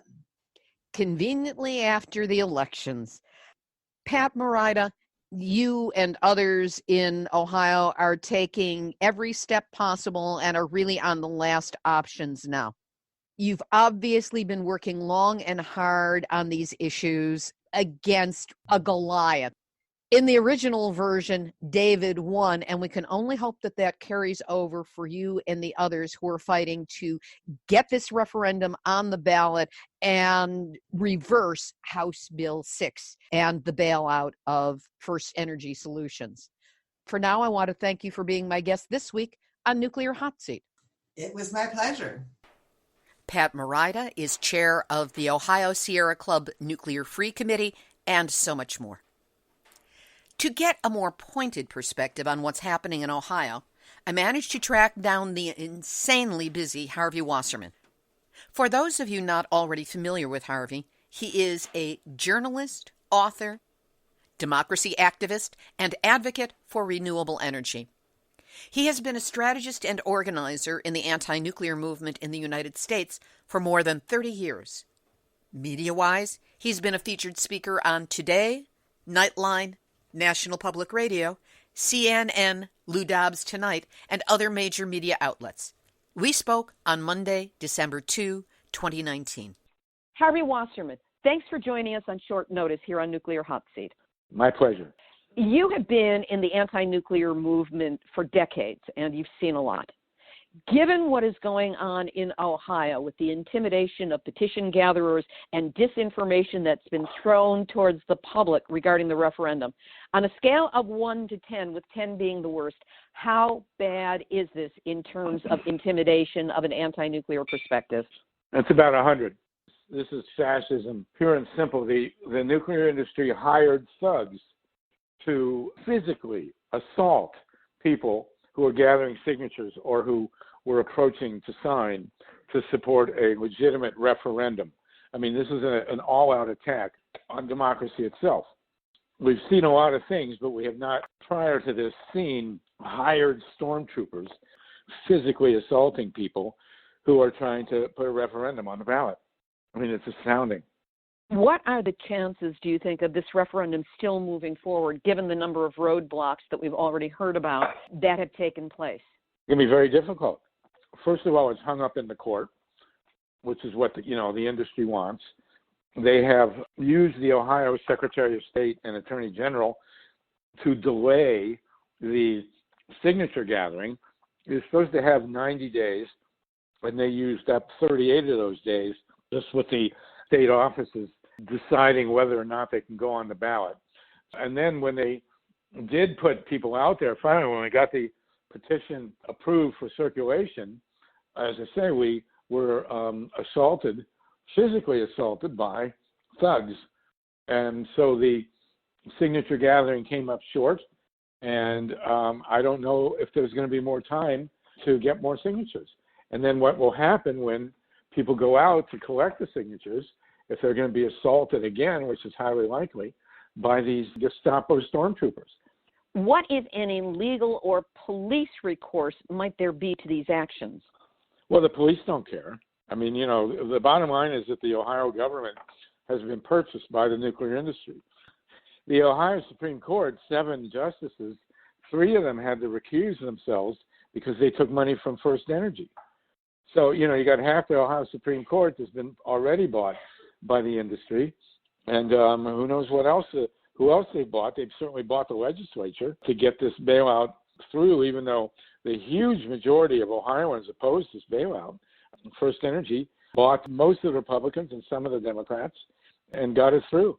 Conveniently after the elections. Pat Marida, you and others in Ohio are taking every step possible and are really on the last options now. You've obviously been working long and hard on these issues against a Goliath. In the original version, David won, and we can only hope that that carries over for you and the others who are fighting to get this referendum on the ballot and reverse House Bill 6 and the bailout of First Energy Solutions. For now, I want to thank you for being my guest this week on Nuclear Hot Seat. It was my pleasure. Pat Marida is chair of the Ohio Sierra Club Nuclear Free Committee, and so much more. To get a more pointed perspective on what's happening in Ohio, I managed to track down the insanely busy Harvey Wasserman. For those of you not already familiar with Harvey, he is a journalist, author, democracy activist, and advocate for renewable energy. He has been a strategist and organizer in the anti-nuclear movement in the United States for more than 30 years. Media-wise, he's been a featured speaker on Today, Nightline, National Public Radio, CNN, Lou Dobbs Tonight, and other major media outlets. We spoke on Monday, December 2, 2019. Harvey Wasserman, thanks for joining us on short notice here on Nuclear Hot Seat. My pleasure. You have been in the anti-nuclear movement for decades, and you've seen a lot. Given what is going on in Ohio with the intimidation of petition gatherers and disinformation that's been thrown towards the public regarding the referendum, on a scale of 1 to 10, with 10 being the worst, how bad is this in terms of intimidation of an anti-nuclear perspective? It's about 100. This is fascism, pure and simple. The nuclear industry hired thugs to physically assault people who are gathering signatures or who were approaching to sign to support a legitimate referendum. I mean, this is an all-out attack on democracy itself. We've seen a lot of things, but we have not, prior to this, seen hired stormtroopers physically assaulting people who are trying to put a referendum on the ballot. I mean, it's astounding. What are the chances, do you think, of this referendum still moving forward, given the number of roadblocks that we've already heard about that have taken place? It's going to be very difficult. First of all, it's hung up in the court, which is what the industry wants. They have used the Ohio Secretary of State and Attorney General to delay the signature gathering. You're supposed to have 90 days, and they used up 38 of those days just with the state offices deciding whether or not they can go on the ballot. And then when they did put people out there, finally, when we got the petition approved for circulation, as I say, we were physically assaulted by thugs. And so the signature gathering came up short, and I don't know if there's going to be more time to get more signatures. And then what will happen when people go out to collect the signatures, if they're going to be assaulted again, which is highly likely, by these Gestapo stormtroopers. What, if any, legal or police recourse might there be to these actions? Well, the police don't care. I mean, the bottom line is that the Ohio government has been purchased by the nuclear industry. The Ohio Supreme Court, 7 justices, 3 of them had to recuse themselves because they took money from First Energy. So, you got half the Ohio Supreme Court that's been already bought by the industry. And who knows who else they bought. They've certainly bought the legislature to get this bailout through, even though the huge majority of Ohioans opposed this bailout. First Energy bought most of the Republicans and some of the Democrats and got it through.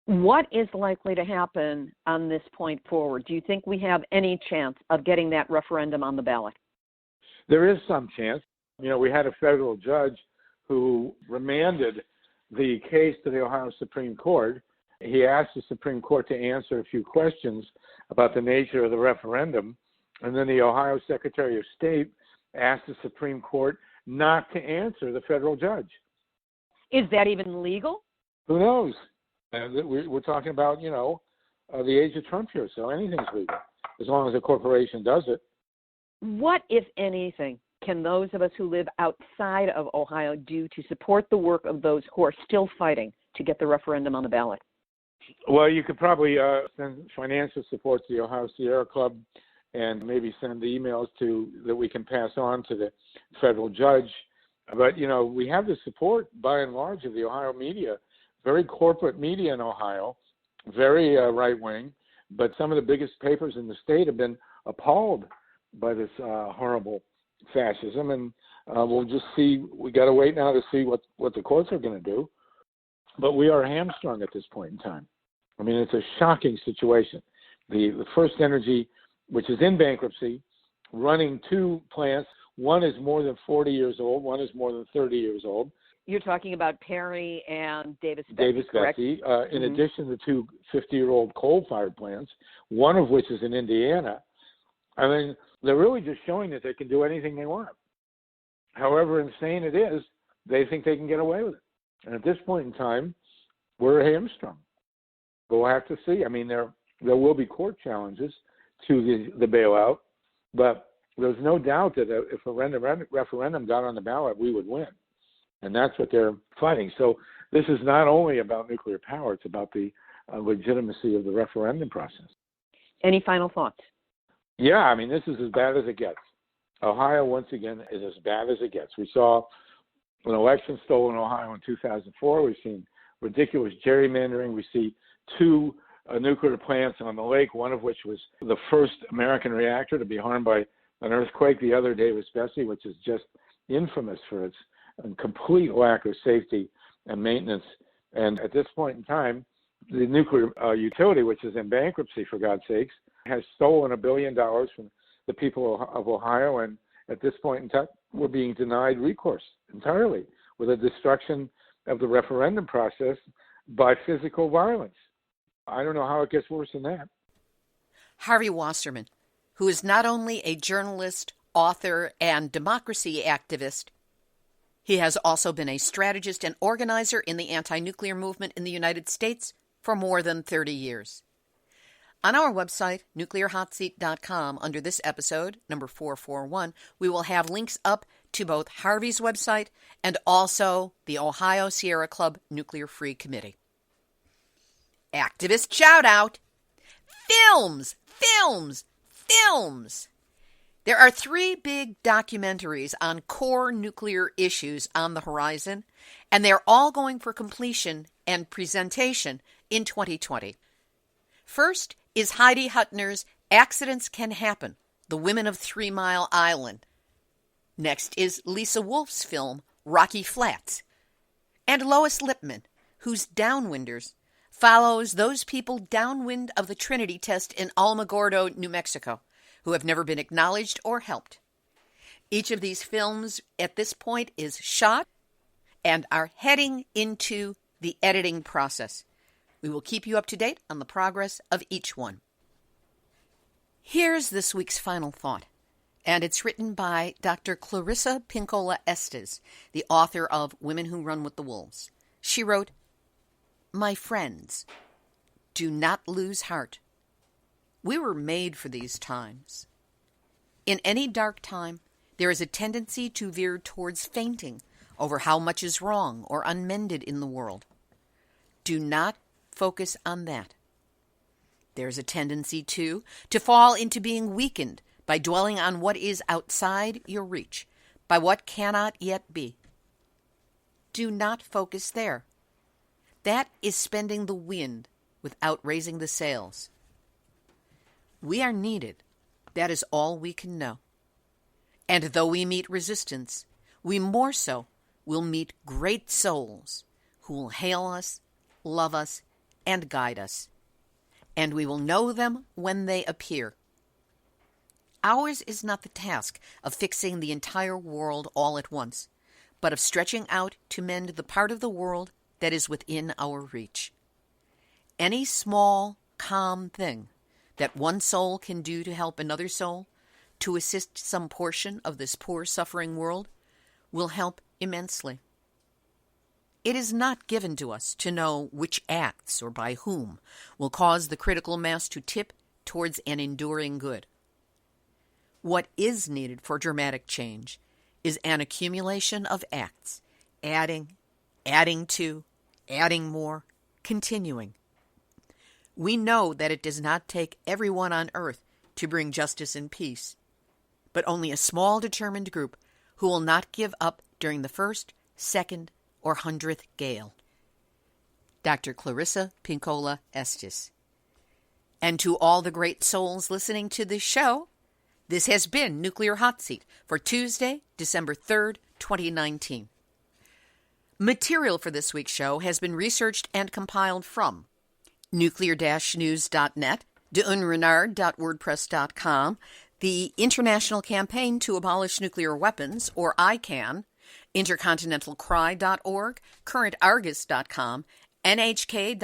What is likely to happen on this point forward? Do you think we have any chance of getting that referendum on the ballot? There is some chance. We had a federal judge who remanded the case to the Ohio Supreme Court. He asked the Supreme Court to answer a few questions about the nature of the referendum, and then the Ohio Secretary of State asked the Supreme Court not to answer the federal judge. Is that even legal? Who knows? We're talking about, the age of Trump here, so anything's legal, as long as a corporation does it. What, if anything, can those of us who live outside of Ohio do to support the work of those who are still fighting to get the referendum on the ballot? Well, you could probably send financial support to the Ohio Sierra Club and maybe send the emails that we can pass on to the federal judge. But, we have the support, by and large, of the Ohio media. Very corporate media in Ohio, very right-wing, but some of the biggest papers in the state have been appalled by this horrible fascism, and we'll just see. We got to wait now to see what the courts are going to do. But we are hamstrung at this point in time. I mean, it's a shocking situation. The First Energy, which is in bankruptcy, running two plants. One is more than 40 years old. One is more than 30 years old. You're talking about Perry and Davis Correct? In addition to two 50-year-old coal-fired plants, one of which is in Indiana. I mean, they're really just showing that they can do anything they want. However insane it is, they think they can get away with it. And at this point in time, we're hamstrung. We'll have to see. I mean, there will be court challenges to the bailout, but there's no doubt that if a referendum got on the ballot, we would win. And that's what they're fighting. So this is not only about nuclear power, it's about the legitimacy of the referendum process. Any final thoughts? Yeah, I mean, this is as bad as it gets. Ohio, once again, is as bad as it gets. We saw an election stolen in Ohio in 2004. We've seen ridiculous gerrymandering. We see two nuclear plants on the lake, one of which was the first American reactor to be harmed by an earthquake, the other Davis-Besse, which is just infamous for its complete lack of safety and maintenance. And at this point in time, the nuclear utility, which is in bankruptcy, for God's sakes, has stolen $1 billion from the people of Ohio. And at this point in time, we're being denied recourse entirely with the destruction of the referendum process by physical violence. I don't know how it gets worse than that. Harvey Wasserman, who is not only a journalist, author, and democracy activist, he has also been a strategist and organizer in the anti-nuclear movement in the United States for more than 30 years. On our website, nuclearhotseat.com, under this episode, number 441, we will have links up to both Harvey's website and also the Ohio Sierra Club Nuclear Free Committee. Activist shout out. Films. There are 3 big documentaries on core nuclear issues on the horizon, and they're all going for completion and presentation in 2020. First is Heidi Huttner's Accidents Can Happen, The Women of 3 Mile Island. Next is Lisa Wolf's film, Rocky Flats, and Lois Lipman, whose Downwinders follows those people downwind of the Trinity test in Alamogordo, New Mexico, who have never been acknowledged or helped. Each of these films at this point is shot and are heading into the editing process. We will keep you up to date on the progress of each one. Here's this week's final thought, and it's written by Dr. Clarissa Pinkola Estes, the author of Women Who Run with the Wolves. She wrote, "My friends, do not lose heart. We were made for these times. In any dark time, there is a tendency to veer towards fainting over how much is wrong or unmended in the world. Do not focus on that. There's a tendency, too, to fall into being weakened by dwelling on what is outside your reach, by what cannot yet be. do not focus there. That is spending the wind without raising the sails. We are needed. That is all we can know. And though we meet resistance, we more so will meet great souls who will hail us, love us, and guide us. And we will know them when they appear. Ours is not the task of fixing the entire world all at once, but of stretching out to mend the part of the world that is within our reach. Any small, calm thing that one soul can do to help another soul, to assist some portion of this poor, suffering world, will help immensely. It is not given to us to know which acts or by whom will cause the critical mass to tip towards an enduring good. What is needed for dramatic change is an accumulation of acts, adding to, adding more, continuing. We know that it does not take everyone on earth to bring justice and peace, but only a small determined group who will not give up during the first, second, or 100th gale. Dr. Clarissa Pinkola Estes. And to all the great souls listening to this show, this has been Nuclear Hot Seat for Tuesday, December 3rd, 2019. Material for this week's show has been researched and compiled from nuclear-news.net, deunrenard.wordpress.com, the International Campaign to Abolish Nuclear Weapons, or ICAN, intercontinentalcry.org, currentargus.com, nhk.or.jp,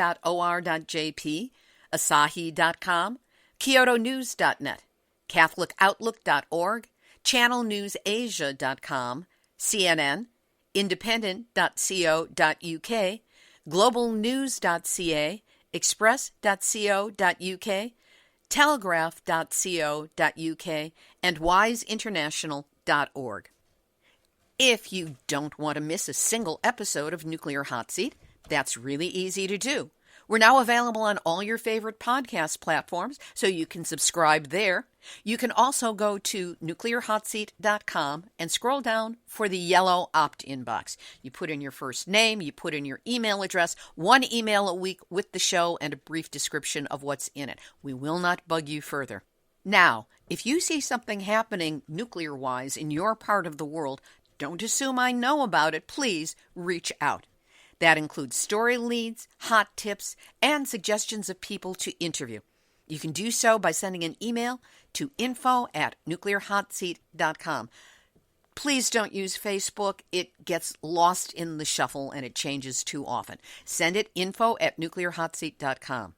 asahi.com, kyotonews.net, catholicoutloook.org, channelnewsasia.com, CNN, independent.co.uk, globalnews.ca, express.co.uk, telegraph.co.uk, and wiseinternational.org. If you don't want to miss a single episode of Nuclear Hot Seat, that's really easy to do. We're now available on all your favorite podcast platforms, so you can subscribe there. You can also go to nuclearhotseat.com and scroll down for the yellow opt-in box. You put in your first name, you put in your email address, one email a week with the show and a brief description of what's in it. We will not bug you further. Now, if you see something happening nuclear-wise in your part of the world, don't assume I know about it. Please reach out. That includes story leads, hot tips, and suggestions of people to interview. You can do so by sending an email to info@nuclearhotseat.com. Please don't use Facebook. It gets lost in the shuffle and it changes too often. Send it info@nuclearhotseat.com.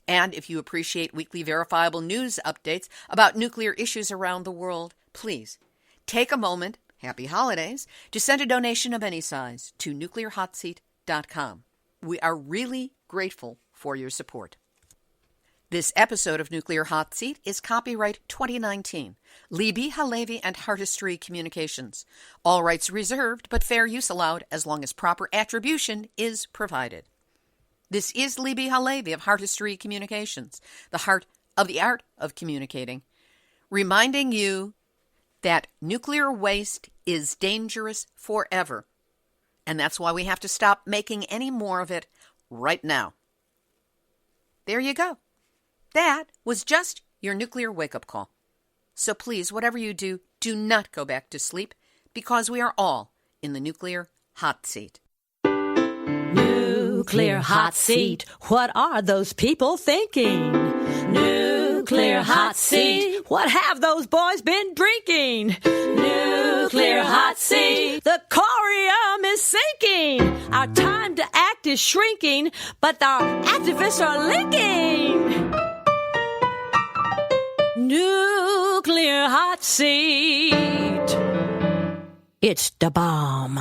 And if you appreciate weekly verifiable news updates about nuclear issues around the world, please take a moment, happy holidays, to send a donation of any size to nuclearhotseat.com. We are really grateful for your support. This episode of Nuclear Hot Seat is copyright 2019, Libby Halevi and Heartistry Communications. All rights reserved, but fair use allowed as long as proper attribution is provided. This is Libby Halevi of Heartistry Communications, the heart of the art of communicating, reminding you that nuclear waste is dangerous forever, and that's why we have to stop making any more of it right now. There you go. That was just your nuclear wake-up call. So please, whatever you do, do not go back to sleep, because we are all in the nuclear hot seat. Nuclear hot seat. What are those people thinking? Nuclear hot seat. What have those boys been drinking? Nuclear hot seat. The corium is sinking. Our time to act is shrinking, but our activists are linking. Nuclear hot seat. It's the bomb.